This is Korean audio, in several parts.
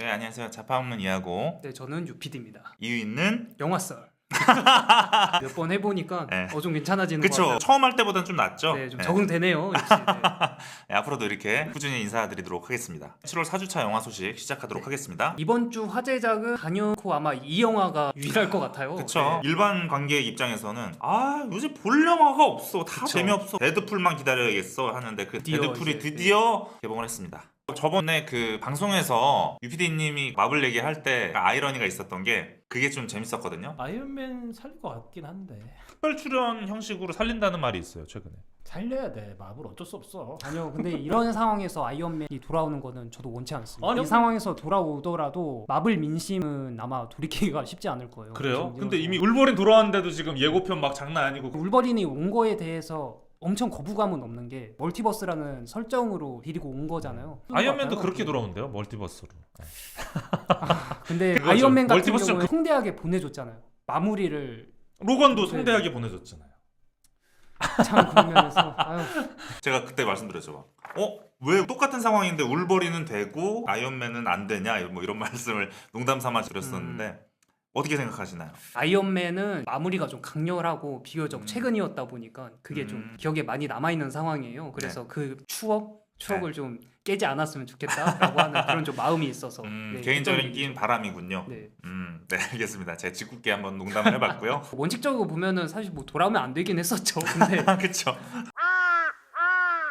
네, 안녕하세요. 자파없는 이하고 네, 저는 유피디입니다. 이유 있는 영화썰 몇 번 해보니까 네. 좀 괜찮아지는 것 그쵸. 같아요. 처음 할 때보다는 좀 낫죠? 네, 좀 네. 적응되네요. 역시. 네. 네, 앞으로도 이렇게 꾸준히 인사드리도록 하겠습니다. 7월 4주차 영화 소식 시작하도록 네. 하겠습니다. 이번 주 화제작은 단연코 아마 이 영화가 유일할 것 같아요. 그쵸. 네. 일반 관객 입장에서는 요새 볼 영화가 없어. 다 그쵸. 재미없어. 데드풀만 기다려야겠어 하는데 그 드디어 데드풀이 이제, 드디어 개봉을 했습니다. 저번에 그 방송에서 유피디님이 마블 얘기할 때 아이러니가 있었던 게 그게 좀 재밌었거든요. 아이언맨 살릴 것 같긴 한데 특별 출연 형식으로 살린다는 말이 있어요, 최근에. 살려야 돼. 마블 어쩔 수 없어. 아니요, 근데 이런 상황에서 아이언맨이 돌아오는 거는 저도 원치 않습니다. 아니요. 이 상황에서 돌아오더라도 마블 민심은 아마 돌이키기가 쉽지 않을 거예요. 그래요? 지금 근데 이미 울버린 돌아왔는데도 지금 예고편 막 장난 아니고 울버린이 온 거에 대해서 엄청 거부감은 없는 게 멀티버스라는 설정으로 데리고 온 거잖아요. 아이언맨도 그렇게 돌아온대요, 멀티버스로. 근데 그거죠. 아이언맨 같은 멀티버스 경우는 성대하게 보내줬잖아요. 마무리를 로건도 네. 성대하게 보내줬잖아요. 참 그런 면에서 아유, 제가 그때 말씀드렸죠. 왜 똑같은 상황인데 울버린은 되고 아이언맨은 안 되냐? 뭐 이런 말씀을 농담 삼아 드렸었는데 어떻게 생각하시나요? 아이언맨은 마무리가 좀 강렬하고 비교적 음. 최근이었다 보니까 그게 좀 기억에 많이 남아있는 상황이에요. 그래서 그 추억을 좀 깨지 않았으면 좋겠다라고 하는 그런 좀 마음이 있어서 네, 개인적인 했던 얘기죠. 바람이군요. 네. 네, 알겠습니다. 제가 짓궂게 한번 농담을 해봤고요. 원칙적으로 보면은 사실 뭐 돌아오면 안 되긴 했었죠. 근데 그쵸.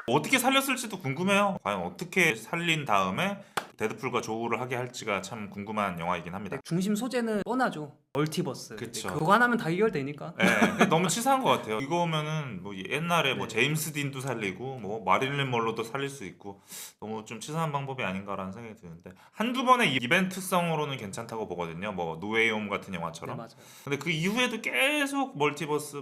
어떻게 살렸을지도 궁금해요. 과연 어떻게 살린 다음에 데드풀과 조우를 하게 할지가 참 궁금한 영화이긴 합니다. 중심 소재는 뻔하죠. 멀티버스. 그쵸. 네, 그거 하나면 다 해결되니까. 네, 근데 너무 치사한 것 같아요. 이거면은 뭐 옛날에 뭐 네. 제임스 딘도 살리고 뭐 마릴린 먼로도 살릴 수 있고 너무 좀 치사한 방법이 아닌가라는 생각이 드는데 한두 번의 이벤트성으로는 괜찮다고 보거든요. 뭐 노웨이홈 같은 네, 영화처럼. 맞아요. 근데 그 이후에도 계속 멀티버스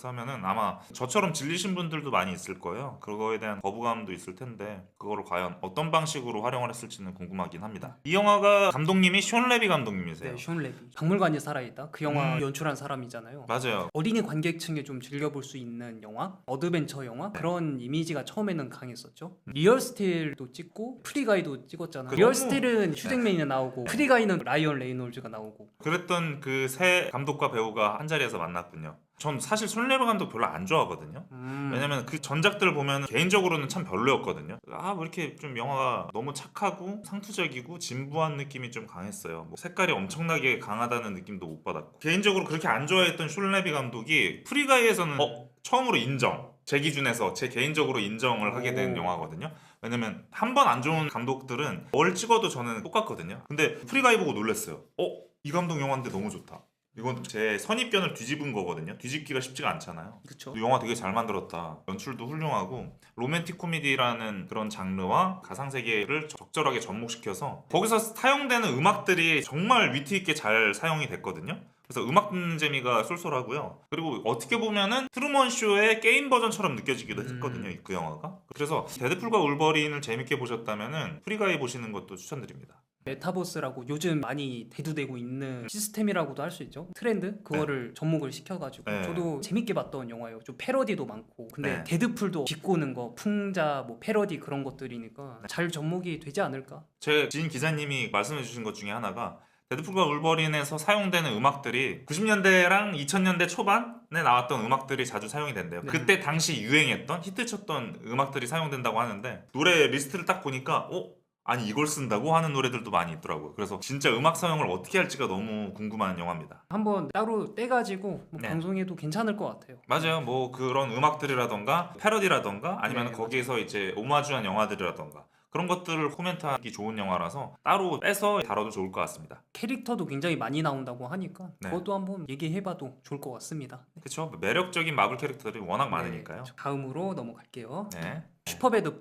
하면은 아마 저처럼 질리신 분들도 많이 있을 거예요. 그거에 대한 거부감도 있을 텐데 그거를 과연 어떤 방식으로 활용을 했을지는 궁금하긴 합니다. 이 영화가 감독님이 숀 레비 감독님이세요. 네, 숀 레비. 박물관이 살아있다. 그 영화 연출한 사람이잖아요. 맞아요. 어린이 관객층에 좀 즐겨볼 수 있는 영화, 어드벤처 영화 그런 이미지가 처음에는 강했었죠. 리얼 스틸도 찍고 프리가이도 찍었잖아요. 그 리얼 너무- 스틸은 휴잭맨이 나오고 프리가이는 라이언 레이놀즈가 나오고. 그랬던 그 세 감독과 배우가 한 자리에서 만났군요. 전 사실 숀 레비 감독 별로 안 좋아하거든요. 왜냐면 그 전작들 보면 개인적으로는 참 별로였거든요. 왜 이렇게 좀 영화가 너무 착하고 상투적이고 진부한 느낌이 좀 강했어요. 뭐 색깔이 엄청나게 강하다는 느낌도 못 받았고 개인적으로 그렇게 안 좋아했던 숀 레비 감독이 프리가이에서는 처음으로 인정. 제 기준에서 제 개인적으로 인정을 하게 된 오. 영화거든요. 왜냐면 한 번 안 좋은 감독들은 뭘 찍어도 저는 똑같거든요. 근데 프리가이 보고 놀랐어요. 이 감독 영화인데 너무 좋다. 이건 제 선입견을 뒤집은 거거든요. 뒤집기가 쉽지가 않잖아요. 그렇죠. 영화 되게 잘 만들었다. 연출도 훌륭하고 로맨틱 코미디라는 그런 장르와 가상세계를 적절하게 접목시켜서 거기서 사용되는 음악들이 정말 위트 있게 잘 사용이 됐거든요. 그래서 음악 듣는 재미가 쏠쏠하고요. 그리고 어떻게 보면은 트루먼 쇼의 게임 버전처럼 느껴지기도 했거든요. 그 영화가. 그래서 데드풀과 울버린을 재밌게 보셨다면은 프리가이 보시는 것도 추천드립니다. 메타버스라고 요즘 많이 대두되고 있는 시스템이라고도 할 수 있죠. 트렌드 그거를 접목을 시켜가지고 네. 저도 재밌게 봤던 영화예요. 좀 패러디도 많고 근데 네. 데드풀도 비꼬는 거, 풍자, 뭐 패러디 그런 것들이니까 네. 잘 접목이 되지 않을까. 제 지인 기자님이 말씀해 주신 것 중에 하나가 데드풀과 울버린에서 사용되는 음악들이 90년대랑 2000년대 초반에 나왔던 음악들이 자주 사용이 된대요. 네. 그때 당시 유행했던 히트쳤던 음악들이 사용된다고 하는데 노래 리스트를 딱 보니까 아니 이걸 쓴다고 하는 노래들도 많이 있더라고요. 그래서 진짜 음악 사용을 어떻게 할지가 너무 궁금한 영화입니다. 한번 따로 떼가지고 뭐 네. 방송해도 괜찮을 것 같아요. 맞아요. 뭐 그런 음악들이라던가 패러디라던가 아니면 네, 거기에서 이제 오마주한 영화들이라던가 그런 것들을 코멘트하기 좋은 영화라서 따로 빼서 다뤄도 좋을 것 같습니다. 캐릭터도 굉장히 많이 나온다고 하니까 네. 그것도 한번 얘기해봐도 좋을 것 같습니다. 그렇죠. 매력적인 마블 캐릭터들이 워낙 네, 많으니까요. 다음으로 넘어갈게요. 네. 슈퍼배드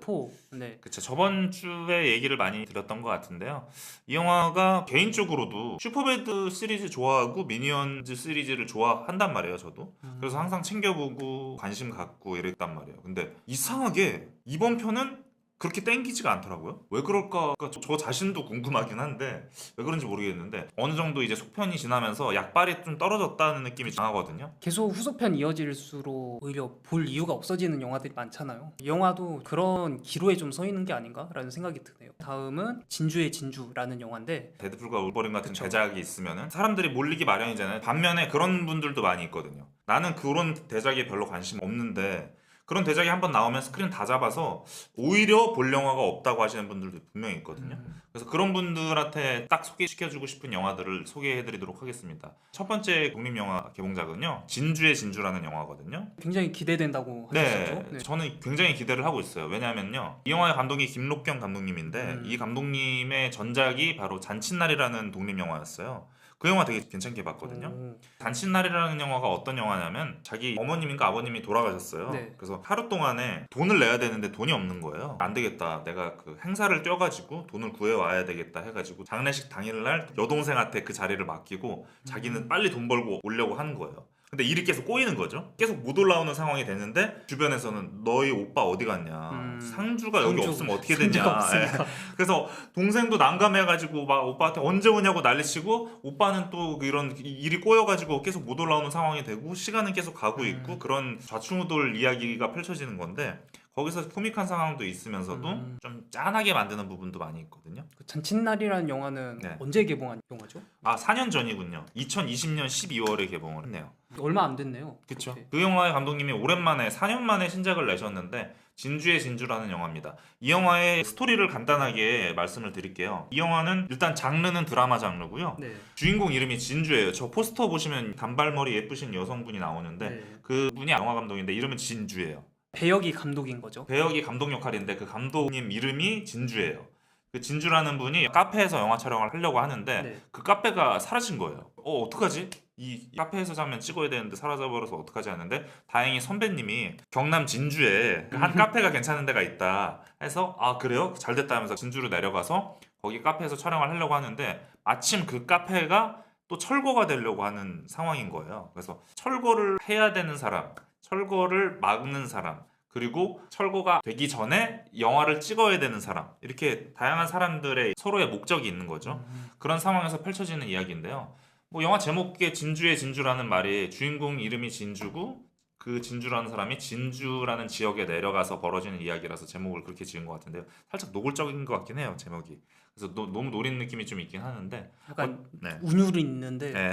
4. 네. 그쵸. 저번 주에 얘기를 많이 드렸던 것 같은데요. 이 영화가 개인적으로도 슈퍼배드 시리즈 좋아하고 미니언즈 시리즈를 좋아한단 말이에요, 저도. 그래서 항상 챙겨보고 관심 갖고 이랬단 말이에요. 근데 이상하게 이번 편은 그렇게 땡기지가 않더라고요. 왜 그럴까? 저 자신도 궁금하긴 한데 왜 그런지 모르겠는데 어느 정도 이제 속편이 지나면서 약발이 좀 떨어졌다는 느낌이 강하거든요. 계속 후속편 이어질수록 오히려 볼 이유가 없어지는 영화들이 많잖아요. 이 영화도 그런 기로에 좀 서 있는 게 아닌가라는 생각이 드네요. 다음은 진주의 진주라는 영화인데 데드풀과 울버린 같은 그쵸. 대작이 있으면은 사람들이 몰리기 마련이잖아요. 반면에 그런 분들도 많이 있거든요. 나는 그런 대작에 별로 관심 없는데 그런 대작이 한번 나오면 스크린 다 잡아서 오히려 볼 영화가 없다고 하시는 분들도 분명히 있거든요. 그래서 그런 분들한테 딱 소개시켜주고 싶은 영화들을 소개해드리도록 하겠습니다. 첫 번째 독립영화 개봉작은요. 진주의 진주라는 영화거든요. 굉장히 기대된다고 하셨죠. 네, 저는 굉장히 기대를 하고 있어요. 왜냐하면요, 이 영화의 감독이 김록경 감독님인데 이 감독님의 전작이 바로 잔칫날이라는 독립 영화였어요. 그 영화 되게 괜찮게 봤거든요. 잔칫날이라는 영화가 어떤 영화냐면 자기 어머님인가 아버님이 돌아가셨어요. 네. 그래서 하루 동안에 돈을 내야 되는데 돈이 없는 거예요. 안 되겠다. 내가 그 행사를 떼가지고 돈을 구해와야 되겠다 해가지고 장례식 당일날 여동생한테 그 자리를 맡기고 자기는 빨리 돈 벌고 오려고 하는 거예요. 근데 일이 계속 꼬이는 거죠. 계속 못 올라오는 상황이 됐는데 주변에서는 너희 오빠 어디 갔냐, 상주가 여기 상주, 없으면 어떻게 상주가 됐냐. 없으니까. 그래서 동생도 난감해가지고 막 오빠한테 언제 오냐고 난리치고 오빠는 또 이런 일이 꼬여가지고 계속 못 올라오는 상황이 되고 시간은 계속 가고 있고 그런 좌충우돌 이야기가 펼쳐지는 건데 거기서 코믹한 상황도 있으면서도 좀 짠하게 만드는 부분도 많이 있거든요. 그 잔칫날이라는 영화는 네. 언제 개봉한 영화죠? 4년 전이군요. 2020년 12월에 개봉을 했네요. 얼마 안 됐네요. 그쵸. 그렇게. 그 영화의 감독님이 오랜만에 4년 만에 신작을 내셨는데 진주의 진주라는 영화입니다. 이 영화의 스토리를 간단하게 말씀을 드릴게요. 이 영화는 일단 장르는 드라마 장르고요. 네. 주인공 이름이 진주예요. 저 포스터 보시면 단발머리 예쁘신 여성분이 나오는데 네. 그분이 영화 감독인데 이름은 진주예요. 배역이 감독인 거죠. 배역이 감독 역할인데 그 감독님 이름이 진주예요. 그 진주라는 분이 카페에서 영화 촬영을 하려고 하는데 네. 그 카페가 사라진 거예요. 어떡하지? 이 카페에서 장면 찍어야 되는데 사라져버려서 어떡하지 하는데 다행히 선배님이 경남 진주에 한 카페가 괜찮은 데가 있다 해서 아 그래요? 잘 됐다 하면서 진주로 내려가서 거기 카페에서 촬영을 하려고 하는데 마침 그 카페가 또 철거가 되려고 하는 상황인 거예요. 그래서 철거를 해야 되는 사람, 철거를 막는 사람, 그리고 철거가 되기 전에 영화를 찍어야 되는 사람, 이렇게 다양한 사람들의 서로의 목적이 있는 거죠. 그런 상황에서 펼쳐지는 이야기인데요. 뭐 영화 제목에 진주의 진주라는 말이 주인공 이름이 진주고 그 진주라는 사람이 진주라는 지역에 내려가서 벌어지는 이야기라서 제목을 그렇게 지은 것 같은데요. 살짝 노골적인 것 같긴 해요, 제목이. 그래서 너무 노린 느낌이 좀 있긴 하는데 약간 네. 운율이 있는데 네.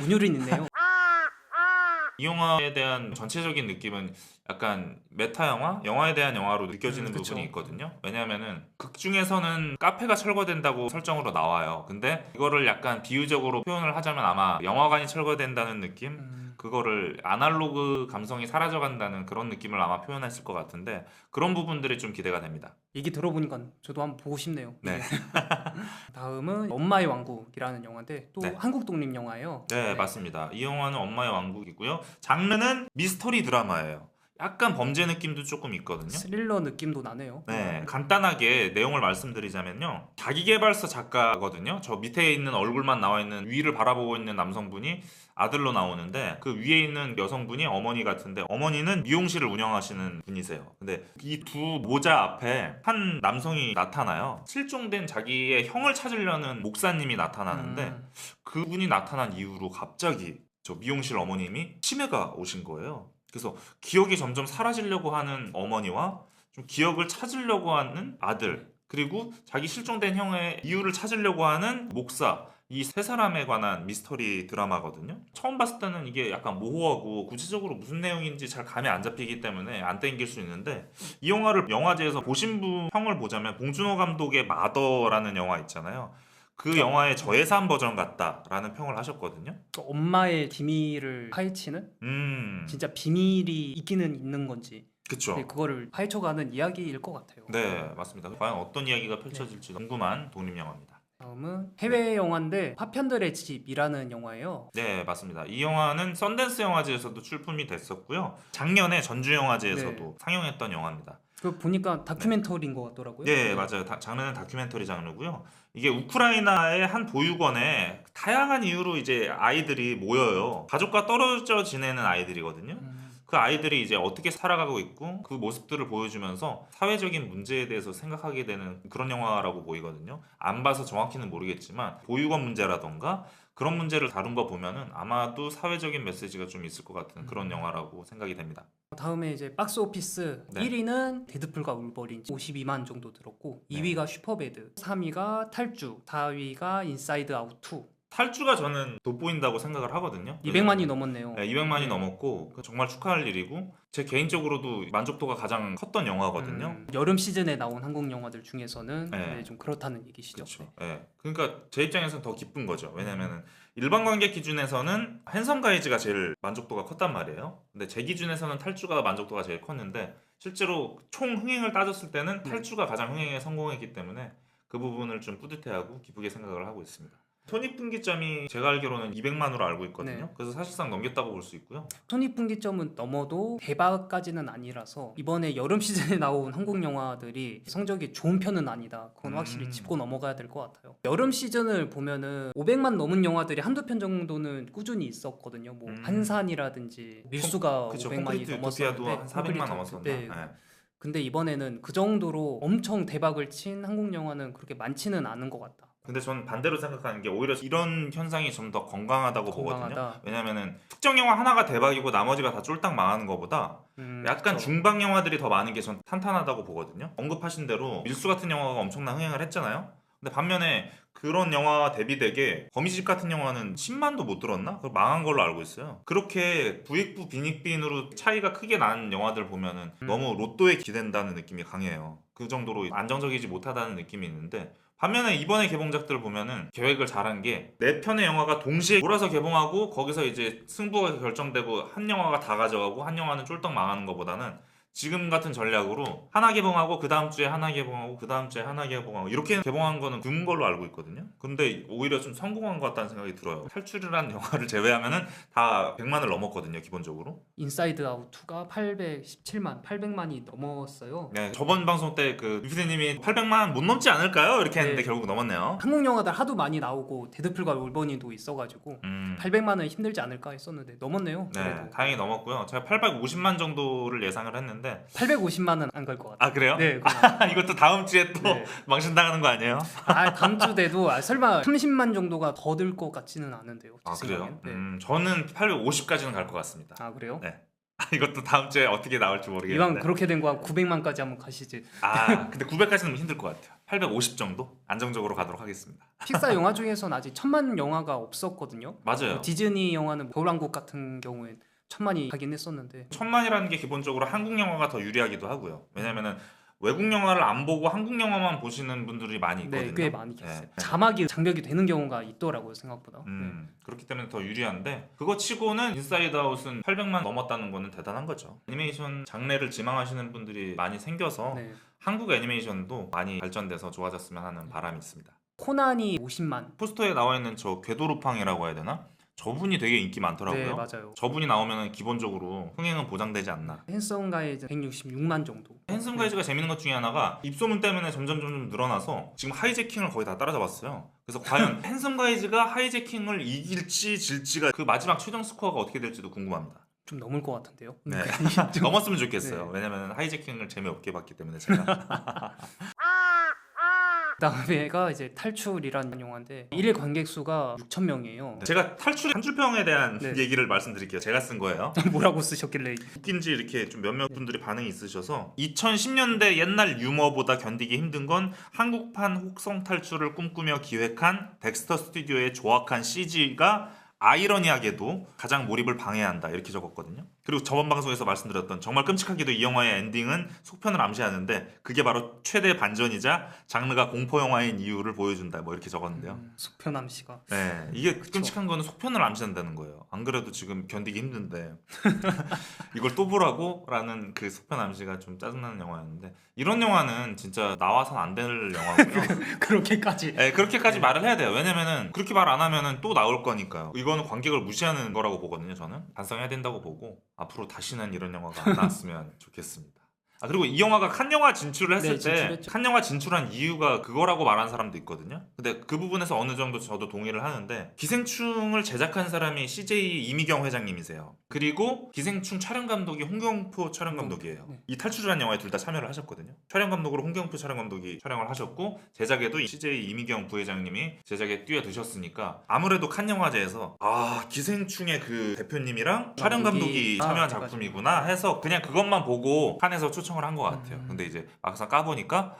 운율이 있네요. 이 영화에 대한 전체적인 느낌은 약간 메타 영화? 영화에 대한 영화로 느껴지는 그쵸. 부분이 있거든요. 왜냐하면은 극 중에서는 카페가 철거된다고 설정으로 나와요. 근데 이거를 약간 비유적으로 표현을 하자면 아마 영화관이 철거된다는 느낌? 그거를 아날로그 감성이 사라져간다는 그런 느낌을 아마 표현했을 것 같은데 그런 부분들이 좀 기대가 됩니다. 얘기 들어보니까 저도 한번 보고 싶네요. 네. 다음은 엄마의 왕국이라는 영화인데 또 네. 한국 독립 영화예요. 네, 맞습니다. 이 영화는 엄마의 왕국이고요. 장르는 미스터리 드라마예요. 약간 범죄 느낌도 조금 있거든요. 스릴러 느낌도 나네요. 네, 간단하게 내용을 말씀드리자면요. 자기계발서 작가거든요. 저 밑에 있는 얼굴만 나와 있는 위를 바라보고 있는 남성분이 아들로 나오는데 그 위에 있는 여성분이 어머니 같은데 어머니는 미용실을 운영하시는 분이세요. 근데 이 두 모자 앞에 한 남성이 나타나요. 실종된 자기의 형을 찾으려는 목사님이 나타나는데 그분이 나타난 이후로 갑자기 저 미용실 어머님이 치매가 오신 거예요. 그래서 기억이 점점 사라지려고 하는 어머니와 좀 기억을 찾으려고 하는 아들, 그리고 자기 실종된 형의 이유를 찾으려고 하는 목사, 이 세 사람에 관한 미스터리 드라마거든요. 처음 봤을 때는 이게 약간 모호하고 구체적으로 무슨 내용인지 잘 감이 안 잡히기 때문에 안 땡길 수 있는데 이 영화를 영화제에서 보신 분 평을 보자면 봉준호 감독의 마더라는 영화 있잖아요. 그 영화의 저예산 버전 같다라는 평을 하셨거든요. 또 엄마의 비밀을 파헤치는 진짜 비밀이 있기는 있는 건지 그쵸. 네, 그거를 파헤쳐가는 이야기일 것 같아요. 네, 맞습니다. 과연 어떤 이야기가 펼쳐질지 궁금한 독립영화입니다. 다음은 해외 영화인데 파편들의 집이라는 영화예요. 네, 맞습니다. 이 영화는 썬댄스 영화제에서도 출품이 됐었고요. 작년에 전주영화제에서도 상영했던 영화입니다. 그 보니까 다큐멘터리인 것 같더라고요. 네, 맞아요. 장르는 다큐멘터리 장르고요. 이게 우크라이나의 한 보육원에 다양한 이유로 이제 아이들이 모여요. 가족과 떨어져 지내는 아이들이거든요. 그 아이들이 이제 어떻게 살아가고 있고 그 모습들을 보여주면서 사회적인 문제에 대해서 생각하게 되는 그런 영화라고 보이거든요. 안 봐서 정확히는 모르겠지만 보육원 문제라던가 그런 문제를 다룬 거 보면은 아마도 사회적인 메시지가 좀 있을 것 같은 그런 영화라고 생각이 됩니다. 다음에 이제 박스 오피스 네. 1위는 데드풀과 울버린 52만 정도 들었고 네. 2위가 슈퍼배드, 3위가 탈주, 4위가 인사이드 아웃 2. 탈주가 저는 돋보인다고 생각을 하거든요. 200만이 넘었네요. 네, 200만이 네. 넘었고 정말 축하할 일이고 제 개인적으로도 만족도가 가장 컸던 영화거든요. 여름 시즌에 나온 한국 영화들 중에서는 네. 네, 좀 그렇다는 얘기시죠. 그렇죠. 네. 예. 그러니까 제 입장에서는 더 기쁜 거죠. 왜냐면은 일반 관객 기준에서는 핸섬 가이즈가 제일 만족도가 컸단 말이에요. 근데 제 기준에서는 탈주가 만족도가 제일 컸는데 실제로 총 흥행을 따졌을 때는 탈주가 가장 흥행에 성공했기 때문에 그 부분을 좀 뿌듯해하고 기쁘게 생각을 하고 있습니다. 손익분기점이 제가 알기로는 200만으로 알고 있거든요. 네. 그래서 사실상 넘겼다고 볼 수 있고요. 손익분기점은 넘어도 대박까지는 아니라서 이번에 여름 시즌에 나온 한국 영화들이 성적이 좋은 편은 아니다. 그건 확실히 짚고 넘어가야 될 것 같아요. 여름 시즌을 보면은 500만 넘은 영화들이 한두 편 정도는 꾸준히 있었거든요. 뭐 한산이라든지 밀수가 그쵸, 500만이 콘크리트 넘었었는데 유토피아도 한 400만 넘었었나? 네. 네. 근데 이번에는 그 정도로 엄청 대박을 친 한국 영화는 그렇게 많지는 않은 것 같다. 근데 전 반대로 생각하는 게 오히려 이런 현상이 좀 더 건강하다고 보거든요. 건강하다. 왜냐면은 특정 영화 하나가 대박이고 나머지가 다 쫄딱 망하는 것보다 약간 그쵸. 중방 영화들이 더 많은 게 전 탄탄하다고 보거든요. 언급하신 대로 밀수 같은 영화가 엄청난 흥행을 했잖아요. 근데 반면에 그런 영화와 대비되게 거미집 같은 영화는 10만도 못 들었나? 그 망한 걸로 알고 있어요. 그렇게 부익부 빈익빈으로 차이가 크게 나는 영화들 보면은 너무 로또에 기댄다는 느낌이 강해요. 그 정도로 안정적이지 못하다는 느낌이 있는데 반면에 이번에 개봉작들을 보면은 계획을 잘한 게 네 편의 영화가 동시에 몰아서 개봉하고 거기서 이제 승부가 결정되고 한 영화가 다 가져가고 한 영화는 쫄딱 망하는 것보다는 지금 같은 전략으로 하나 개봉하고 그 다음 주에 하나 개봉하고 그 다음 주에 하나 개봉하고 이렇게 개봉한 거는 드문 걸로 알고 있거든요. 근데 오히려 좀 성공한 것 같다는 생각이 들어요. 탈출이라는 영화를 제외하면은 다 100만을 넘었거든요, 기본적으로. 인사이드 아웃 2가 817만, 800만이 넘었어요. 네, 저번 방송 때 그 유피디님이 800만 못 넘지 않을까요? 이렇게 했는데 네. 결국 넘었네요. 한국 영화들 하도 많이 나오고 데드풀과 울버니도 있어가지고 800만은 힘들지 않을까 했었는데 넘었네요. 네, 그래도 다행히 넘었고요. 제가 850만 정도를 예상을 했는데 850만은 안 갈 것 같아요. 아 그래요? 네, 그냥. 이것도 다음 주에 또 네. 망신당하는 거 아니에요? 다음 주 돼도 설마 30만 정도가 더 들 것 같지는 않은데요. 제 아 그래요? 생각엔. 네. 저는 850까지는 갈 것 같습니다. 아 그래요? 네. 이것도 다음 주에 어떻게 나올지 이왕 모르겠는데. 그렇게 된 거 900만까지 한번 가시지. 아 근데 900까지는 힘들 것 같아요. 850 정도 안정적으로 가도록 하겠습니다. 픽사 영화 중에서는 아직 1000만 영화가 없었거든요. 맞아요. 디즈니 영화는 겨울왕국 같은 경우엔 1000만이 가긴 했었는데 1000만이라는 게 기본적으로 한국 영화가 더 유리하기도 하고요. 왜냐면은 외국 영화를 안 보고 한국 영화만 보시는 분들이 많이 있거든요. 네, 꽤 많이 계세요. 네. 자막이 장벽이 되는 경우가 있더라고요, 생각보다. 그렇기 때문에 더 유리한데 그거 치고는 인사이드 아웃은 800만 넘었다는 거는 대단한 거죠. 애니메이션 장르를 지망하시는 분들이 많이 생겨서 네. 한국 애니메이션도 많이 발전돼서 좋아졌으면 하는 바람이 있습니다. 코난이 50만. 포스터에 나와 있는 저 궤도루팡이라고 해야 되나? 저분이 되게 인기 많더라고요. 네, 맞아요. 저분이 나오면 기본적으로 흥행은 보장되지 않나. 핸섬 가이즈 166만 정도. 핸섬 가이즈가 재밌는 것 중에 하나가 입소문 때문에 점점 늘어나서 지금 하이제킹을 거의 다 따라잡았어요. 그래서 과연 핸섬 가이즈가 하이제킹을 이길지 질지가 그 마지막 최종 스코어가 어떻게 될지도 궁금합니다. 좀 넘을 것 같은데요. 네. 좀- 넘었으면 좋겠어요. 네. 왜냐면 하이제킹을 재미없게 봤기 때문에 제가. 그다음에가 이제 탈출이라는 영화인데 1일 관객 수가 6천 명이에요. 제가 탈출의 한 줄평에 대한 네. 얘기를 말씀드릴게요. 제가 쓴 거예요. 뭐라고 쓰셨길래 웃긴지 이렇게 좀 몇몇 분들이 반응이 있으셔서 2010년대 옛날 유머보다 견디기 힘든 건 한국판 혹성 탈출을 꿈꾸며 기획한 덱스터 스튜디오의 조악한 CG가 아이러니하게도 가장 몰입을 방해한다 이렇게 적었거든요. 그리고 저번 방송에서 말씀드렸던 정말 끔찍하게도 이 영화의 엔딩은 속편을 암시하는데 그게 바로 최대 반전이자 장르가 공포 영화인 이유를 보여준다 뭐 이렇게 적었는데요. 속편함 씨가 네, 이게 끔찍한 거는 속편을 암시한다는 거예요. 안 그래도 지금 견디기 힘든데 이걸 또 보라고? 라는 그 속편 암시가 좀 짜증나는 영화였는데 이런 영화는 진짜 나와선 안 될 영화고요. 그렇게까지. 네, 그렇게까지 말을 해야 돼요. 왜냐면은 그렇게 말 안 하면은 또 나올 거니까요. 이거는 관객을 무시하는 거라고 보거든요. 저는 반성해야 된다고 보고 앞으로 다시는 이런 영화가 안 나왔으면 좋겠습니다. 그리고 이 영화가 칸 영화 진출을 했을 네, 때 진출했죠. 칸 영화 진출한 이유가 그거라고 말하는 사람도 있거든요. 근데 그 부분에서 어느 정도 저도 동의를 하는데 기생충을 제작한 사람이 CJ 이미경 회장님이세요. 그리고 기생충 촬영 감독이 홍경표 촬영 감독이에요. 네. 이 탈출이라는 영화에 둘 다 참여를 하셨거든요. 촬영 감독으로 홍경표 촬영 감독이 촬영을 하셨고 제작에도 CJ 이미경 부회장님이 제작에 뛰어드셨으니까 아무래도 칸 영화제에서 기생충의 그 대표님이랑 촬영 감독이 참여한 그래가지고. 작품이구나 해서 그냥 그것만 보고 칸에서 초청을 한 것 같아요. 근데 이제 막상 까보니까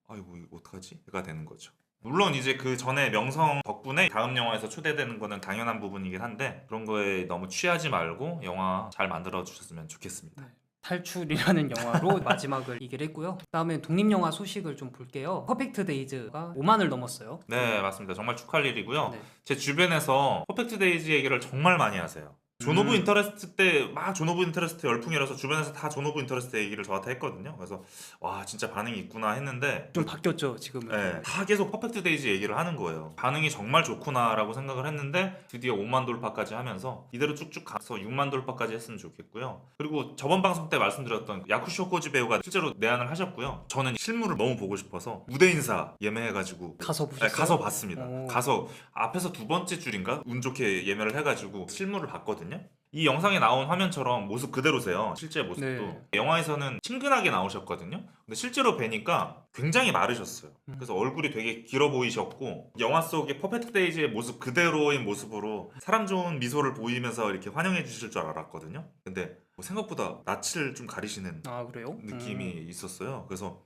아이고 이거 어떡하지?가 되는 거죠. 물론 이제 그 전에 명성 덕분에 다음 영화에서 초대되는 거는 당연한 부분이긴 한데 그런 거에 너무 취하지 말고 영화 잘 만들어 주셨으면 좋겠습니다. 탈출이라는 영화로 마지막을 얘기를 했고요. 그다음에 독립영화 소식을 좀 볼게요. 퍼펙트 데이즈가 5만을 넘었어요. 네, 맞습니다. 정말 축하할 일이고요. 네. 제 주변에서 퍼펙트 데이즈 얘기를 정말 많이 하세요. 존 오브 인터레스트 때 막 존 오브 인터레스트 열풍이라서 주변에서 다 존 오브 인터레스트 얘기를 저한테 했거든요. 그래서 와 진짜 반응이 있구나 했는데 좀 바뀌었죠 지금은. 네, 다 계속 퍼펙트 데이즈 얘기를 하는 거예요. 반응이 정말 좋구나라고 생각을 했는데 드디어 5만 돌파까지 하면서 이대로 쭉쭉 가서 6만 돌파까지 했으면 좋겠고요. 그리고 저번 방송 때 말씀드렸던 야쿠쇼 코지 배우가 실제로 내한을 하셨고요. 저는 실물을 너무 보고 싶어서 무대 인사 예매해가지고 가서 보셨어요? 네, 가서 봤습니다. 오. 가서 앞에서 두 번째 줄인가 운 좋게 예매를 해가지고 실물을 봤거든요. 이 영상에 나온 화면처럼 모습 그대로세요. 실제 모습도. 네. 영화에서는 친근하게 나오셨거든요. 근데 실제로 뵈니까 굉장히 마르셨어요. 그래서 얼굴이 되게 길어 보이셨고 영화 속의 퍼펙트 데이즈의 모습 그대로인 모습으로 사람 좋은 미소를 보이면서 이렇게 환영해 주실 줄 알았거든요. 근데 생각보다 낯을 좀 가리시는 아 그래요? 느낌이 있었어요. 그래서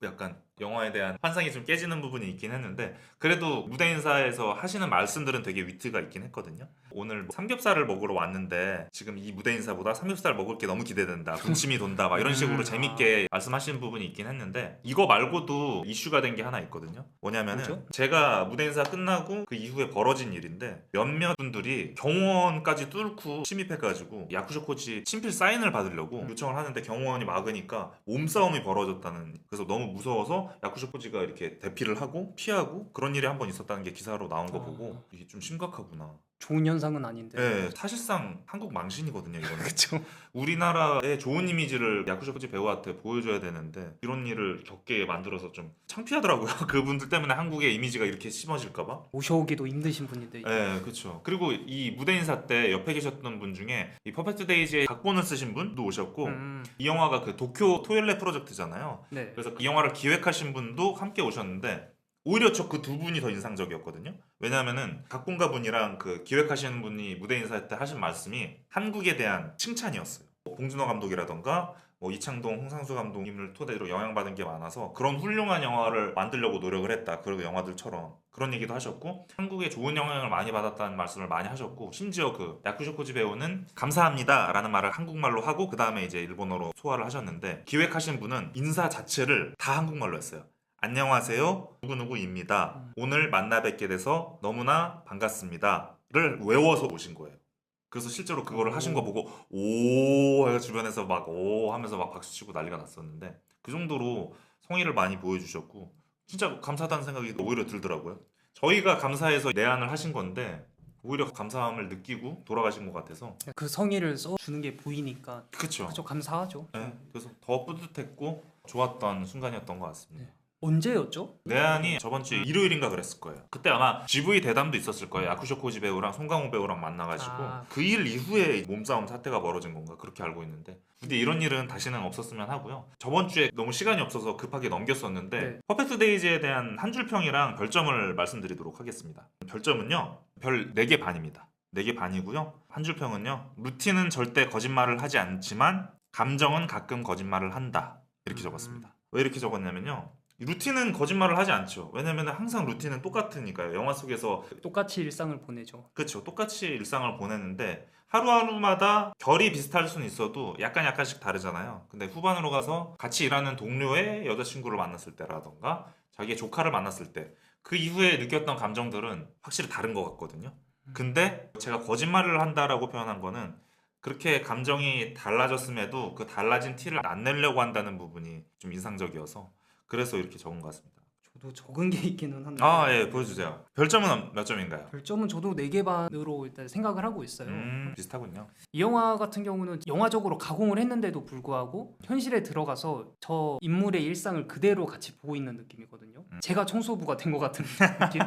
약간 영화에 대한 환상이 좀 깨지는 부분이 있긴 했는데 그래도 무대 인사에서 하시는 말씀들은 되게 위트가 있긴 했거든요. 오늘 삼겹살을 먹으러 왔는데 지금 이 무대 인사보다 삼겹살 먹을 게 너무 기대된다. 군침이 돈다. 막 이런 식으로 재밌게 말씀하시는 부분이 있긴 했는데 이거 말고도 이슈가 된 게 하나 있거든요. 뭐냐면은 뭐죠? 제가 무대 인사 끝나고 그 이후에 벌어진 일인데 몇몇 분들이 경호원까지 뚫고 침입해가지고 야쿠쇼 코치 친필 사인을 받으려고 요청을 하는데 경호원이 막으니까 몸싸움이 벌어졌다는 그래서 너무 무서워서 야쿠쇼 코치가 이렇게 대피를 하고 피하고 그런 일이 한 번 있었다는 게 기사로 나온 거 보고 이게 좀 심각하구나. 좋은 현상은 아닌데. 네, 사실상 한국 망신이거든요, 이거는. 그렇죠. 우리나라의 좋은 이미지를 야쿠쇼 코치 배우한테 보여줘야 되는데 이런 일을 겪게 만들어서 좀 창피하더라고요. 그분들 때문에 한국의 이미지가 이렇게 심어질까봐. 모셔오기도 힘드신 분인데. 네, 그렇죠. 그리고 이 무대 인사 때 옆에 계셨던 분 중에 이 퍼펙트 데이즈의 각본을 쓰신 분도 오셨고 이 영화가 그 도쿄 토일레 프로젝트잖아요. 네. 그래서 이 영화를 기획하신 분도 함께 오셨는데 오히려 저 그 두 분이 더 인상적이었거든요. 왜냐하면은 각본가 분이랑 그 기획하시는 분이 무대 인사 때 하신 말씀이 한국에 대한 칭찬이었어요. 봉준호 감독이라던가 뭐 이창동, 홍상수 감독님을 토대로 영향받은 게 많아서 그런 훌륭한 영화를 만들려고 노력을 했다. 그리고 영화들처럼 그런 얘기도 하셨고 한국에 좋은 영향을 많이 받았다는 말씀을 많이 하셨고 심지어 그 야쿠쇼 코지 배우는 감사합니다라는 말을 한국말로 하고 그 다음에 이제 일본어로 소화를 하셨는데 기획하신 분은 인사 자체를 다 한국말로 했어요. 안녕하세요. 누구누구입니다. 오늘 만나 뵙게 돼서 너무나 반갑습니다를 외워서 오신 거예요. 그래서 실제로 그거를 하신 거 보고 오 해서 주변에서 막 오 하면서 막 박수치고 난리가 났었는데 그 정도로 성의를 많이 보여주셨고 진짜 감사하다는 생각이 오히려 들더라고요. 저희가 감사해서 내한을 하신 건데 오히려 감사함을 느끼고 돌아가신 것 같아서 그 성의를 써주는 게 보이니까 그쵸. 그죠 감사하죠. 네, 그래서 더 뿌듯했고 좋았던 순간이었던 것 같습니다. 언제였죠? 내한이 저번 주 일요일인가 그랬을 거예요. 그때 아마 GV 대담도 있었을 거예요. 야쿠쇼 코지 배우랑 송강호 배우랑 만나가지고 그 일 이후에 몸싸움 사태가 벌어진 건가 그렇게 알고 있는데 근데 이런 일은 다시는 없었으면 하고요. 저번 주에 너무 시간이 없어서 급하게 넘겼었는데 네. 퍼펙트 데이즈에 대한 한 줄 평이랑 별점을 말씀드리도록 하겠습니다. 별점은요. 별 4개 반입니다. 4개 반이고요. 한 줄 평은요. 루틴은 절대 거짓말을 하지 않지만 감정은 가끔 거짓말을 한다. 이렇게 적었습니다. 왜 이렇게 적었냐면요. 루틴은 거짓말을 하지 않죠. 왜냐면 항상 루틴은 똑같으니까요. 영화 속에서 똑같이 일상을 보내죠. 그렇죠. 똑같이 일상을 보내는데 하루하루마다 결이 비슷할 수는 있어도 약간씩 다르잖아요. 근데 후반으로 가서 같이 일하는 동료의 여자친구를 만났을 때라던가 자기의 조카를 만났을 때 그 이후에 느꼈던 감정들은 확실히 다른 것 같거든요. 근데 제가 거짓말을 한다라고 표현한 거는 그렇게 감정이 달라졌음에도 그 달라진 티를 안 내려고 한다는 부분이 좀 인상적이어서 그래서 이렇게 적은 것 같습니다. 저도 적은 게 있기는 한데 아, 예, 보여주세요. 별점은 몇 점인가요? 별점은 저도 4개 반으로 일단 생각을 하고 있어요. 비슷하군요. 이 영화 같은 경우는 영화적으로 가공을 했는데도 불구하고 현실에 들어가서 저 인물의 일상을 그대로 같이 보고 있는 느낌이거든요. 제가 청소부가 된 것 같은 느낌?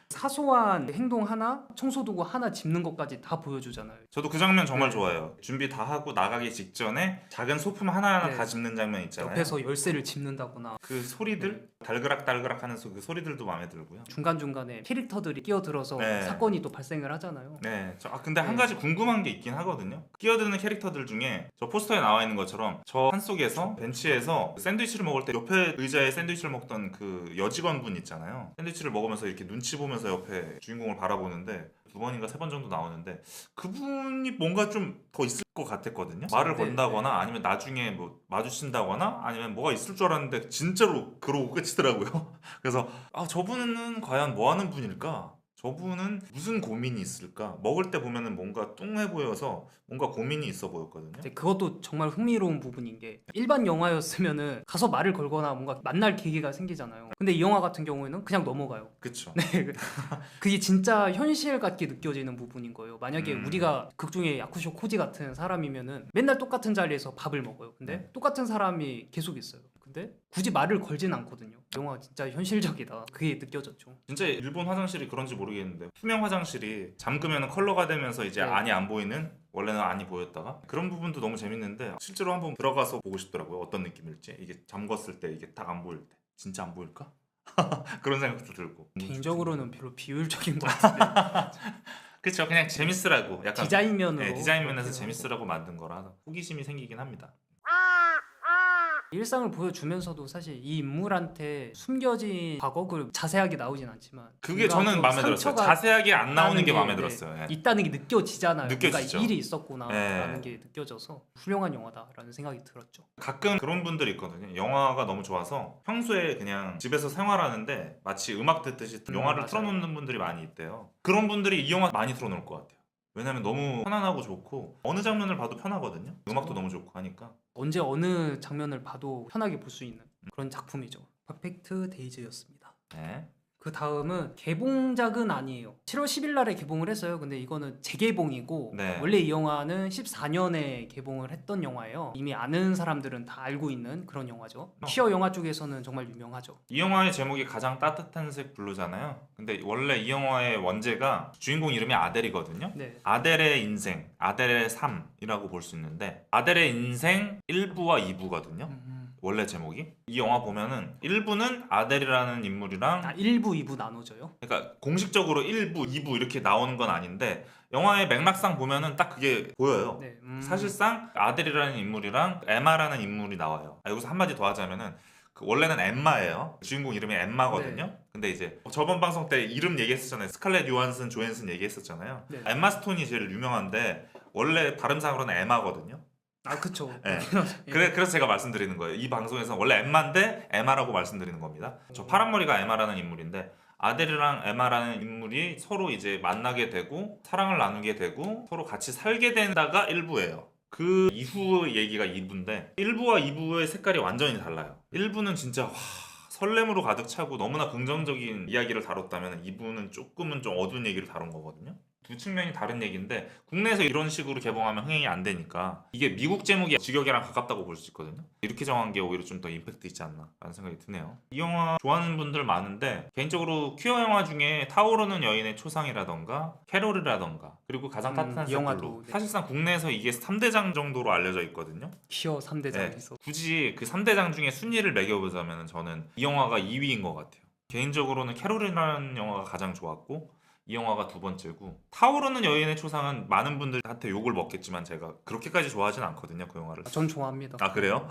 사소한 행동 하나, 청소도구 하나 짚는 것까지 다 보여주잖아요. 저도 그 장면 정말 네. 좋아해요. 준비 다 하고 나가기 직전에 작은 소품 하나하나 네. 다 짚는 장면 있잖아요. 옆에서 열쇠를 짚는다거나 그 소리들 달그락달그락 하는 그 소리들도 마음에 들고요. 중간중간에 캐릭터들이 끼어들어서 네. 사건이 또 발생을 하잖아요. 네, 근데 한 네. 가지 궁금한 게 있긴 하거든요. 끼어드는 캐릭터들 중에 저 포스터에 나와 있는 것처럼 저 산속에서 벤치에서 샌드위치를 먹을 때 옆에 의자에 샌드위치를 먹던 그 여직원분 있잖아요. 샌드위치를 먹으면서 이렇게 눈치 보면서 옆에 주인공을 바라보는데 2번인가 3번 정도 나오는데 그분이 뭔가 좀 더 있을 것 같았거든요. 말을 네, 건다거나 네. 아니면 나중에 뭐 마주친다거나 아니면 뭐가 있을 줄 알았는데 진짜로 그러고 끝이더라고요. 그래서 저분은 과연 뭐 하는 분일까? 저분은 무슨 고민이 있을까? 먹을 때 보면은 뭔가 뚱해 보여서 뭔가 고민이 있어 보였거든요. 근데 그것도 정말 흥미로운 부분인 게 일반 영화였으면은 가서 말을 걸거나 뭔가 만날 계기가 생기잖아요. 근데 이 영화 같은 경우에는 그냥 넘어가요. 그쵸. 네, 그게 진짜 현실 같게 느껴지는 부분인 거예요. 만약에 우리가 극중에 야쿠쇼 코지 같은 사람이면은 맨날 똑같은 자리에서 밥을 먹어요. 근데 똑같은 사람이 계속 있어요. 근데 굳이 말을 걸진 않거든요. 영화가 진짜 현실적이다. 그게 느껴졌죠. 진짜 일본 화장실이 그런지 모르겠는데 투명 화장실이 잠그면 컬러가 되면서 이제 네. 안이 안 보이는 원래는 안이 보였다가 그런 부분도 너무 재밌는데 실제로 한번 들어가서 보고 싶더라고요. 어떤 느낌일지. 이게 잠궜을 때 이게 딱 안 보일 때 진짜 안 보일까? 그런 생각도 들고. 개인적으로는 별로 비효율적인 것 같은데 그쵸. 그냥 재밌으라고 약간 디자인 면으로 네, 디자인 면에서 그렇게 재밌으라고 만든 거라 호기심이 생기긴 합니다. 일상을 보여주면서도 사실 이 인물한테 숨겨진 과거가 자세하게 나오진 않지만 그게 뭔가 저는 좀 마음에 들었어요. 상처가 자세하게 안 나오는 있다는 게 마음에 네, 들었어요. 예. 있다는 게 느껴지잖아요. 느껴지죠. 뭔가 일이 있었구나라는 네. 게 느껴져서 훌륭한 영화다라는 생각이 들었죠. 가끔 그런 분들이 있거든요. 영화가 너무 좋아서 평소에 그냥 집에서 생활하는데 마치 음악 듣듯이 영화를 맞아요. 틀어놓는 분들이 많이 있대요. 그런 분들이 이 영화 많이 틀어놓을 것 같아요. 왜냐면 너무 편안하고 좋고 어느 장면을 봐도 편하거든요. 음악도 너무 좋고 하니까. 언제 어느 장면을 봐도 편하게 볼 수 있는 그런 작품이죠. 퍼펙트 데이즈였습니다. 네. 그 다음은 개봉작은 아니에요. 7월 10일 날에 개봉을 했어요. 근데 이거는 재개봉이고 네. 원래 이 영화는 14년에 개봉을 했던 영화예요. 이미 아는 사람들은 다 알고 있는 그런 영화죠. 퀴어 영화 쪽에서는 정말 유명하죠. 이 영화의 제목이 가장 따뜻한 색 블루잖아요. 근데 원래 이 영화의 원제가 주인공 이름이 아델이거든요. 네. 아델의 인생, 아델의 삶이라고 볼 수 있는데 아델의 인생 1부와 2부거든요. 원래 제목이. 이 영화 보면은 1부는 아델이라는 인물이랑 1부, 2부 나눠져요? 그러니까 공식적으로 1부, 2부 이렇게 나오는 건 아닌데 영화의 맥락상 보면은 딱 그게 보여요. 네. 사실상 아델이라는 인물이랑 엠마라는 인물이 나와요. 여기서 한마디 더 하자면은 원래는 엠마예요. 주인공 이름이 엠마거든요. 근데 이제 저번 방송 때 이름 얘기했었잖아요. 스칼렛 요한슨, 조앤슨 얘기했었잖아요. 네. 엠마 스톤이 제일 유명한데 원래 발음상으로는 에마거든요. 그쵸. 네. 그래서 제가 말씀드리는 거예요. 이 방송에서 원래 엠마인데 에마라고 말씀드리는 겁니다. 저 파란머리가 에마라는 인물인데 아델이랑 에마라는 인물이 서로 이제 만나게 되고 사랑을 나누게 되고 서로 같이 살게 된다가 1부예요. 그 이후 얘기가 2부인데 1부와 2부의 색깔이 완전히 달라요. 1부는 진짜 설렘으로 가득 차고 너무나 긍정적인 이야기를 다뤘다면 2부는 조금은 좀 어두운 얘기를 다룬 거거든요. 두 측면이 다른 얘기인데 국내에서 이런 식으로 개봉하면 흥행이 안 되니까 이게 미국 제목이 직역이랑 가깝다고 볼 수 있거든요. 이렇게 정한 게 오히려 좀 더 임팩트 있지 않나 라는 생각이 드네요. 이 영화 좋아하는 분들 많은데 개인적으로 퀴어 영화 중에 타오르는 여인의 초상이라던가 캐롤이라던가 그리고 가장 따뜻한 이 영화도, 색깔로 네. 사실상 국내에서 이게 3대장 정도로 알려져 있거든요. 퀴어 3대장에서 네, 굳이 그 3대장 중에 순위를 매겨보자면 저는 이 영화가 2위인 것 같아요. 개인적으로는 캐롤이라는 영화가 가장 좋았고 이 영화가 두 번째고 타오르는 여인의 초상은 많은 분들한테 욕을 먹겠지만 제가 그렇게까지 좋아하진 않거든요. 그 영화를. 전 좋아합니다. 아 그래요?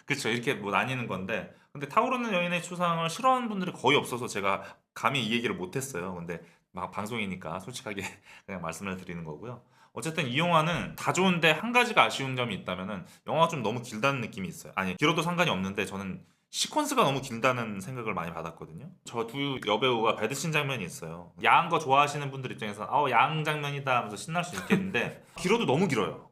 그쵸. 이렇게 뭐 나뉘는 건데 근데 타오르는 여인의 초상을 싫어하는 분들이 거의 없어서 제가 감히 이 얘기를 못했어요. 근데 막 방송이니까 솔직하게 그냥 말씀을 드리는 거고요. 어쨌든 이 영화는 다 좋은데 한 가지가 아쉬운 점이 있다면은 영화가 좀 너무 길다는 느낌이 있어요. 아니 길어도 상관이 없는데 저는 시퀀스가 너무 길다는 생각을 많이 받았거든요. 저 두 여배우가 배드신 장면이 있어요. 야한 거 좋아하시는 분들 입장에서는 야한 장면이다 하면서 신날 수 있겠는데 길어도 너무 길어요.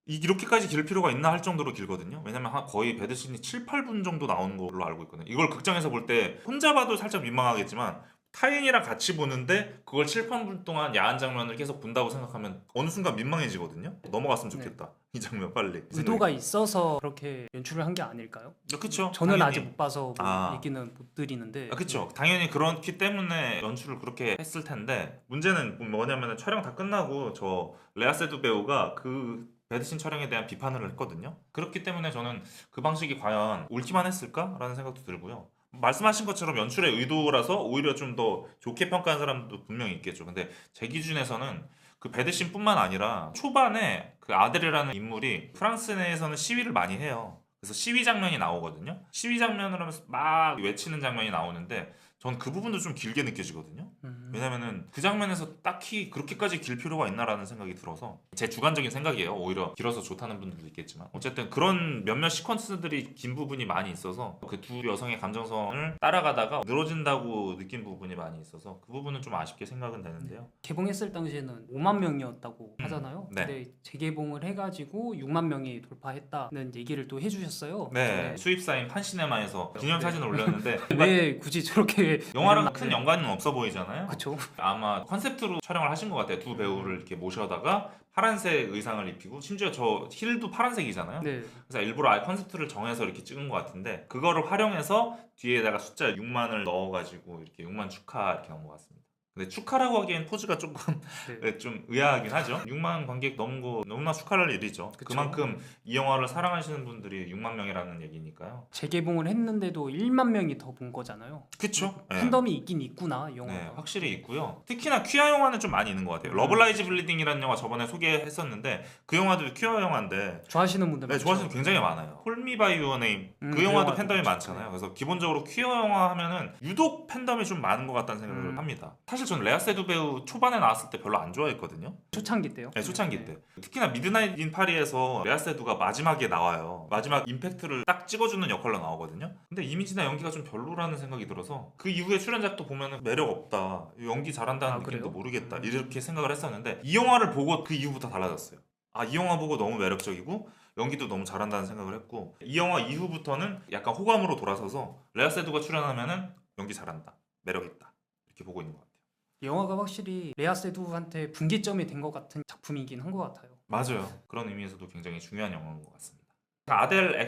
이렇게까지 길 필요가 있나 할 정도로 길거든요. 왜냐면 거의 배드신이 7, 8분 정도 나오는 걸로 알고 있거든요. 이걸 극장에서 볼 때 혼자 봐도 살짝 민망하겠지만 타인이랑 같이 보는데 그걸 7, 8분 동안 야한 장면을 계속 본다고 생각하면 어느 순간 민망해지거든요. 넘어갔으면 좋겠다. 이 장면 빨리. 의도가 있어서 그렇게 연출을 한 게 아닐까요? 그렇죠. 저는 아직 못 봐서 뭐 아. 얘기는 못 드리는데. 그렇죠. 당연히 그렇기 때문에 연출을 그렇게 했을 텐데 문제는 뭐냐면 촬영 다 끝나고 저 레아 세두 배우가 그 배드신 촬영에 대한 비판을 했거든요. 그렇기 때문에 저는 그 방식이 과연 옳기만 했을까라는 생각도 들고요. 말씀하신 것처럼 연출의 의도라서 오히려 좀 더 좋게 평가한 사람도 분명히 있겠죠. 근데 제 기준에서는 그 배드신뿐만 아니라 초반에 그 아델이라는 인물이 프랑스 내에서는 시위를 많이 해요. 그래서 시위 장면이 나오거든요. 시위 장면을 하면서 막 외치는 장면이 나오는데 전 그 부분도 좀 길게 느껴지거든요. 왜냐면은 그 장면에서 딱히 그렇게까지 길 필요가 있나라는 생각이 들어서 제 주관적인 생각이에요. 오히려 길어서 좋다는 분들도 있겠지만 어쨌든 그런 몇몇 시퀀스들이 긴 부분이 많이 있어서 그 두 여성의 감정선을 따라가다가 늘어진다고 느낀 부분이 많이 있어서 그 부분은 좀 아쉽게 생각은 되는데요. 개봉했을 당시에는 5만 명이었다고 하잖아요. 네. 근데 재개봉을 해가지고 6만 명이 돌파했다는 얘기를 또 해주셨어요. 네, 수입사인 판시네마에서 기념사진을 올렸는데 왜 굳이 저렇게 영화랑 큰 연관은 없어 보이잖아요. 그쵸? 아마 컨셉트로 촬영을 하신 것 같아요. 두 배우를 이렇게 모셔다가 파란색 의상을 입히고 심지어 저 힐도 파란색이잖아요. 네. 그래서 일부러 아예 컨셉트를 정해서 이렇게 찍은 것 같은데 그거를 활용해서 뒤에다가 숫자 6만을 넣어가지고 이렇게 6만 축하 이렇게 넣은 것 같습니다. 근데 축하라고 하기엔 포즈가 조금 네. 좀 의아하긴 하죠. 6만 관객 넘은 거 너무나 축하할 일이죠. 그쵸. 그만큼 이 영화를 사랑하시는 분들이 6만 명이라는 얘기니까요. 재개봉을 했는데도 1만 명이 더 본 거잖아요. 그쵸? 네. 팬덤이 있긴 있구나 이 영화가. 네, 확실히 있고요. 특히나 퀴어 영화는 좀 많이 있는 것 같아요. 러블라이즈 블리딩이라는 영화 저번에 소개했었는데 그 영화도 퀴어 영화인데 좋아하시는 분들 네, 많죠. 좋아하시는 분 굉장히 많아요. 홀미 바이 유어 네임 그 그 영화도 영화도 팬덤이 그렇죠. 많잖아요. 그래서 기본적으로 퀴어 영화 하면은 유독 팬덤이 좀 많은 것 같다는 생각을 합니다. 사실 저는 레아 세두 배우 초반에 나왔을 때 별로 안 좋아했거든요. 초창기 때요. 네, 초창기 때. 특히나 미드나잇 인 파리에서 레아 세두가 마지막에 나와요. 마지막 임팩트를 딱 찍어주는 역할로 나오거든요. 근데 이미지나 연기가 좀 별로라는 생각이 들어서 그 이후에 출연작도 보면은 매력 없다. 연기 잘한다는 아, 느낌도 그래요? 모르겠다. 이렇게 생각을 했었는데 이 영화를 보고 그 이후부터 달라졌어요. 아, 이 영화 보고 너무 매력적이고 연기도 너무 잘한다는 생각을 했고 이 영화 이후부터는 약간 호감으로 돌아서서 레아 세두가 출연하면은 연기 잘한다. 매력 있다. 이렇게 보고 있는 것 같아요. 이 영화가 확실히 레아 세두한테 분기점이 된 것 같은 작품이긴 한 것 같아요. 맞아요. 그런 의미에서도 굉장히 중요한 영화인 것 같습니다. 아델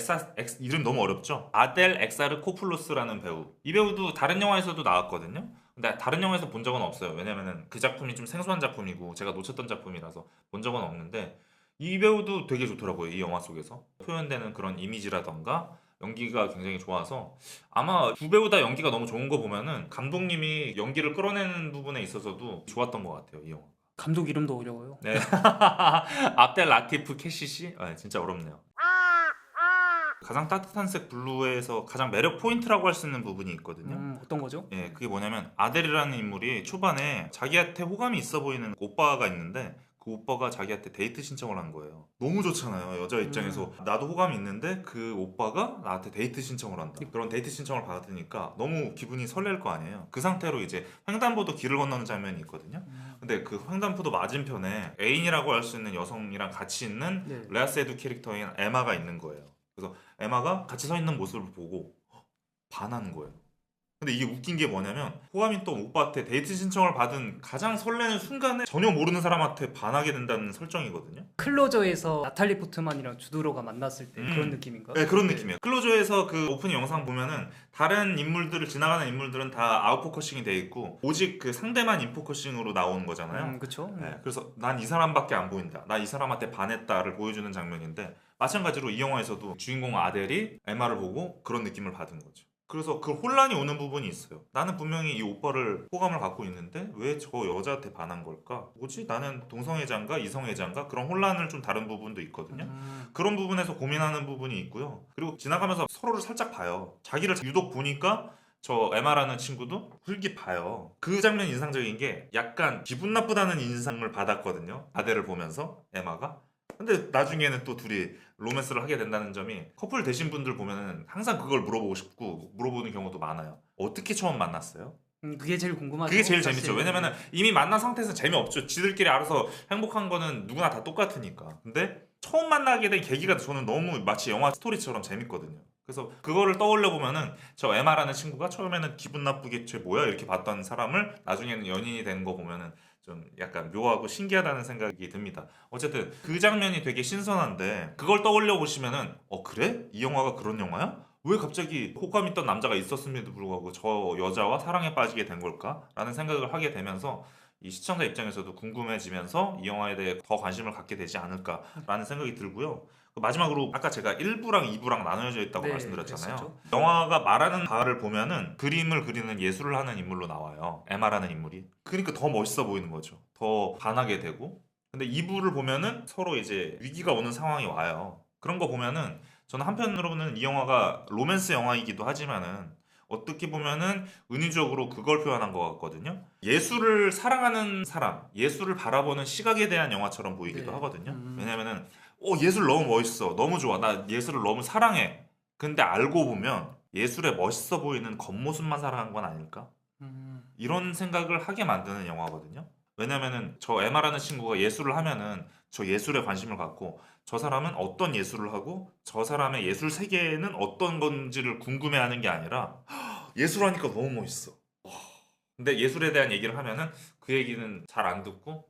이름 너무 어렵죠? 아델 엑사르 코플로스라는 배우. 이 배우도 다른 영화에서도 나왔거든요. 근데 다른 영화에서 본 적은 없어요. 왜냐면은 그 작품이 좀 생소한 작품이고 제가 놓쳤던 작품이라서 본 적은 없는데 이 배우도 되게 좋더라고요. 이 영화 속에서 표현되는 그런 이미지라던가 연기가 굉장히 좋아서 아마 두 배우 다 연기가 너무 좋은 거 보면은 감독님이 연기를 끌어내는 부분에 있어서도 좋았던 것 같아요. 이 영화. 감독 이름도 어려워요. 네. 압델 라티프 캐시시? 아, 진짜 어렵네요. 가장 따뜻한 색 블루에서 가장 매력 포인트라고 할 수 있는 부분이 있거든요. 어떤 거죠? 예, 그게 뭐냐면 아델이라는 인물이 초반에 자기한테 호감이 있어 보이는 오빠가 있는데 그 오빠가 자기한테 데이트 신청을 한 거예요. 너무 좋잖아요. 여자 입장에서 나도 호감이 있는데 그 오빠가 나한테 데이트 신청을 한다. 그런 데이트 신청을 받으니까 너무 기분이 설렐 거 아니에요. 그 상태로 이제 횡단보도 길을 건너는 장면이 있거든요. 근데 그 횡단보도 맞은편에 애인이라고 할 수 있는 여성이랑 같이 있는 네. 레아 세두 캐릭터인 에마가 있는 거예요. 그래서 에마가 같이 서 있는 모습을 보고 반하는 거예요. 근데 이게 웃긴 게 뭐냐면 호감이 또 오빠한테 데이트 신청을 받은 가장 설레는 순간에 전혀 모르는 사람한테 반하게 된다는 설정이거든요. 클로저에서 나탈리 포트만이랑 주드로가 만났을 때 그런 느낌인가? 네, 그런 느낌이에요. 클로저에서 그 오프닝 영상 보면은 다른 인물들을 지나가는 인물들은 다 아웃포커싱이 돼 있고 오직 그 상대만 인포커싱으로 나오는 거잖아요. 그렇죠. 네, 그래서 난 이 사람밖에 안 보인다. 나 이 사람한테 반했다를 보여주는 장면인데 마찬가지로 이 영화에서도 주인공 아델이 에마를 보고 그런 느낌을 받은 거죠. 그래서 그 혼란이 오는 부분이 있어요. 나는 분명히 이 오빠를 호감을 갖고 있는데 왜 저 여자한테 반한 걸까? 뭐지? 나는 동성애자인가 이성애자인가? 그런 혼란을 좀 다른 부분도 있거든요. 그런 부분에서 고민하는 부분이 있고요. 그리고 지나가면서 서로를 살짝 봐요. 자기를 유독 보니까 저 에마라는 친구도 흘기 봐요. 그 장면이 인상적인 게 약간 기분 나쁘다는 인상을 받았거든요. 아델을 보면서 에마가. 근데 나중에는 또 둘이 로맨스를 하게 된다는 점이 커플 되신 분들 보면은 항상 그걸 물어보고 싶고 물어보는 경우도 많아요. 어떻게 처음 만났어요? 그게 제일 궁금하죠. 그게 제일 사실. 재밌죠. 왜냐면은 이미 만난 상태에서 재미없죠. 지들끼리 알아서 행복한 거는 누구나 다 똑같으니까. 근데 처음 만나게 된 계기가 저는 너무 마치 영화 스토리처럼 재밌거든요. 그래서 그거를 떠올려 보면은 저 에마라는 친구가 처음에는 기분 나쁘게 쟤 뭐야 이렇게 봤던 사람을 나중에는 연인이 되는 거 보면은 좀 약간 묘하고 신기하다는 생각이 듭니다. 어쨌든 그 장면이 되게 신선한데 그걸 떠올려 보시면은 그래? 이 영화가 그런 영화야? 왜 갑자기 호감 있던 남자가 있었음에도 불구하고 저 여자와 사랑에 빠지게 된 걸까? 라는 생각을 하게 되면서 이 시청자 입장에서도 궁금해지면서 이 영화에 대해 더 관심을 갖게 되지 않을까라는 생각이 들고요. 마지막으로 아까 제가 1부랑 2부랑 나눠져 있다고 네, 말씀드렸잖아요. 그랬었죠. 영화가 말하는 바를 보면은 그림을 그리는 예술을 하는 인물로 나와요. 에마라는 인물이. 그러니까 더 멋있어 보이는 거죠. 더 반하게 되고. 근데 2부를 보면은 서로 이제 위기가 오는 상황이 와요. 그런 거 보면은 저는 한편으로는 이 영화가 로맨스 영화이기도 하지만은 어떻게 보면은 은유적으로 그걸 표현한 것 같거든요. 예술을 사랑하는 사람, 예술을 바라보는 시각에 대한 영화처럼 보이기도 네. 하거든요. 왜냐면은 예술 너무 멋있어, 너무 좋아, 나 예술을 너무 사랑해. 근데 알고 보면 예술에 멋있어 보이는 겉모습만 사랑한 건 아닐까? 이런 생각을 하게 만드는 영화거든요. 왜냐면은 저 에마라는 친구가 예술을 하면은 저 예술에 관심을 갖고 저 사람은 어떤 예술을 하고 저 사람의 예술 세계는 어떤 건지를 궁금해하는 게 아니라 예술하니까 너무 멋있어. 근데 예술에 대한 얘기를 하면은 그 얘기는 잘 안 듣고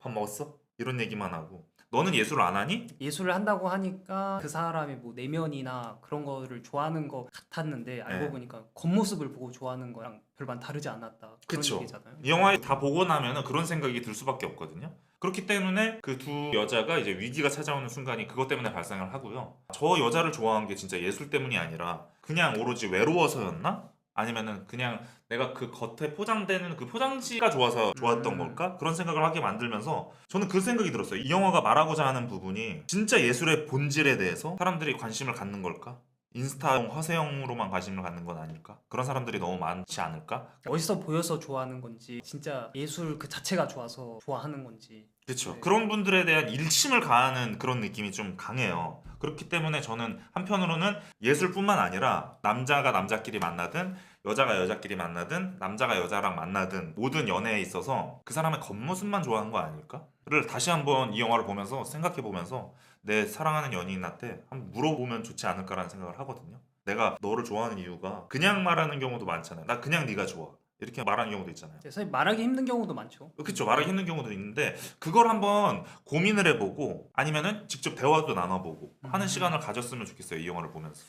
밥 먹었어? 이런 얘기만 하고 너는 예술을 안 하니? 예술을 한다고 하니까 그 사람의 뭐 내면이나 그런 거를 좋아하는 것 같았는데 알고 네. 보니까 겉모습을 보고 좋아하는 거랑 별반 다르지 않았다. 그런 그쵸. 얘기잖아요. 이 영화 다 보고 나면은 그런 생각이 들 수밖에 없거든요. 그렇기 때문에 그 두 여자가 이제 위기가 찾아오는 순간이 그것 때문에 발생을 하고요. 저 여자를 좋아한 게 진짜 예술 때문이 아니라 그냥 오로지 외로워서였나? 아니면은 그냥 내가 그 겉에 포장되는 그 포장지가 좋아서 좋았던 걸까? 그런 생각을 하게 만들면서 저는 그 생각이 들었어요. 이 영화가 말하고자 하는 부분이 진짜 예술의 본질에 대해서 사람들이 관심을 갖는 걸까? 인스타용 화세형으로만 관심을 갖는 건 아닐까? 그런 사람들이 너무 많지 않을까? 멋있어 보여서 좋아하는 건지 진짜 예술 그 자체가 좋아서 좋아하는 건지. 그렇죠. 네. 그런 분들에 대한 일침을 가하는 그런 느낌이 좀 강해요. 그렇기 때문에 저는 한편으로는 예술뿐만 아니라 남자가 남자끼리 만나든 여자가 여자끼리 만나든 남자가 여자랑 만나든 모든 연애에 있어서 그 사람의 겉모습만 좋아하는 거 아닐까?를 다시 한번 이 영화를 보면서 생각해 보면서 내 사랑하는 연인한테 한번 물어보면 좋지 않을까라는 생각을 하거든요. 내가 너를 좋아하는 이유가 그냥 말하는 경우도 많잖아요. 나 그냥 네가 좋아. 이렇게 말하는 경우도 있잖아요. 사실 말하기 힘든 경우도 많죠. 그쵸, 말하기 힘든 경우도 있는데 그걸 한번 고민을 해보고 아니면은 직접 대화도 나눠보고 하는 시간을 가졌으면 좋겠어요. 이 영화를 보면서.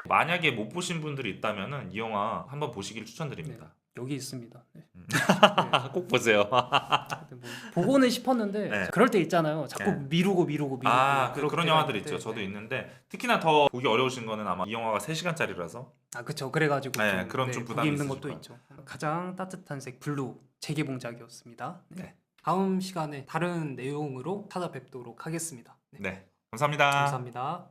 만약에 못 보신 분들이 있다면은 이 영화 한번 보시길 추천드립니다. 여기 있습니다. 네. 꼭 보세요. 하여튼 뭐 보고는 싶었는데 네. 그럴 때 있잖아요. 자꾸 네. 미루고 그런 그렇게 영화들 할 때, 있죠. 저도 네. 있는데 특히나 더 보기 어려우신 거는 아마 이 영화가 3시간짜리라서 그쵸. 그래가지고 네, 좀, 그런 좀 보기 부담이 힘든 있으실 것도 거예요. 있죠. 가장 따뜻한 색 블루 재개봉작이었습니다. 네. 다음 시간에 다른 내용으로 찾아뵙도록 하겠습니다. 네, 감사합니다. 감사합니다.